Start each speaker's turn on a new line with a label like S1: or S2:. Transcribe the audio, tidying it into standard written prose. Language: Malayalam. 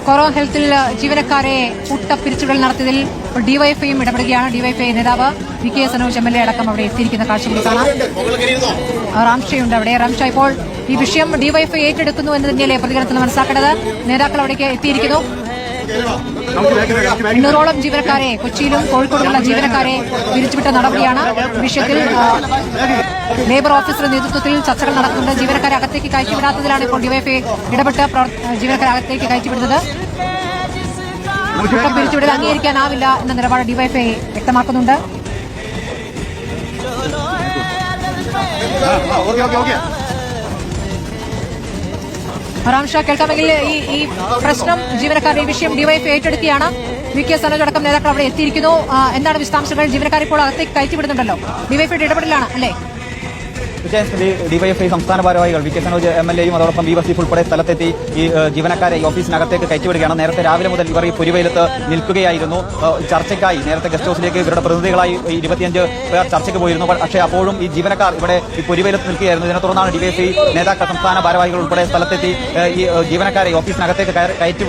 S1: കൊറോ ഹെൽത്തിൽ ജീവനക്കാരെ കൂട്ടപ്പിരിച്ചുകൾ നടത്തിയതിൽ ഡിവൈഎഫ്ഐയും ഇടപെടുകയാണ്. ഡിവൈഎഫ്ഐ നേതാവ് വി കെ സനോജ് MLA അടക്കം അവിടെ എത്തിയിരിക്കുന്ന കാഴ്ചകൾ കാണാം. റാംഷയുണ്ട് അവിടെ. റാംഷ, ഇപ്പോൾ ഈ വിഷയം ഡിവൈഎഫ്ഐ ഏറ്റെടുക്കുന്നു എന്ന് തന്നെയല്ലേ പ്രതികരണത്തിൽ മനസ്സിലാക്കേണ്ടത്? നേതാക്കൾ അവിടേക്ക് എത്തിയിരിക്കുന്നു. 800ഓളം ജീവനക്കാരെ, കൊച്ചിയിലും കോഴിക്കോടുമുള്ള ജീവനക്കാരെ പിരിച്ചുവിട്ട നടപടിയാണ്. വിഷയത്തിൽ ലേബർ ഓഫീസറുടെ നേതൃത്വത്തിൽ ചർച്ചകൾ നടക്കുന്നുണ്ട്. ജീവനക്കാരെ അകത്തേക്ക് കയറ്റിവിടാത്തതിലാണ് ഇപ്പോൾ ഡിവൈഎഫ്ഐ ഇടപെട്ട് ജീവനക്കാരെ അകത്തേക്ക് കയറ്റിവിടുന്നത്. കൂട്ടം പിരിച്ചുവിടൽ അംഗീകരിക്കാനാവില്ല എന്ന നിലപാട് ഡിവൈഎഫ്ഐ വ്യക്തമാക്കുന്നുണ്ട്. റാംഷ, കേൾക്കാമെങ്കിൽ ഈ പ്രശ്നം ജീവനക്കാരുടെ ഈ വിഷയം ഡിവൈഎഫ്ഐ ഏറ്റെടുക്കുകയാണ്. വി കെ സനോജ് അടക്കം നേതാക്കൾ അവിടെ എത്തിയിരിക്കുന്നു. എന്താണ് വിശദാംശങ്ങൾ? ജീവനക്കാരെ ഇപ്പോൾ അകത്തേക്ക് കയറ്റിവിടുന്നുണ്ടല്ലോ. ഡിവൈഎഫ്ഐയുടെ ഇടപെടലാണ് അല്ലേ?
S2: ഡിവൈഎഫ്ഐ സംസ്ഥാന ഭാരവാഹികൾ വി കെ സനോജ് MLAയും അതോടൊപ്പം വി വസീഫ് ഉൾപ്പെടെ സ്ഥലത്തെത്തി ഈ ജീവനക്കാരെ ഈ ഓഫീസിനകത്തേക്ക് കയറ്റിവിടുകയാണ്. നേരത്തെ രാവിലെ മുതൽ ഇവർ ഈ പുരിവെയിലത്ത് നിൽക്കുകയായിരുന്നു. ചർച്ചയ്ക്കായി നേരത്തെ ഗസ്റ്റ് ഹൌസിലേക്ക് ഇവരുടെ പ്രതിനിധികളായി 25 പേർ ചർച്ചയ്ക്ക് പോയിരുന്നു. പക്ഷേ അപ്പോഴും ഈ ജീവനക്കാർ ഇവിടെ ഈ പുരിവെയിലത്ത് നിൽക്കുകയായിരുന്നു. ഇതിനെ തുടർന്നാണ് ഡിവൈഎഫ്ഐ നേതാക്കൾ സംസ്ഥാന ഭാരവാഹികൾ ഉൾപ്പെടെ സ്ഥലത്തെത്തി ഈ ജീവനക്കാരെ ഓഫീസിനകത്തേക്ക് കയറ്റിവിടുന്നത്.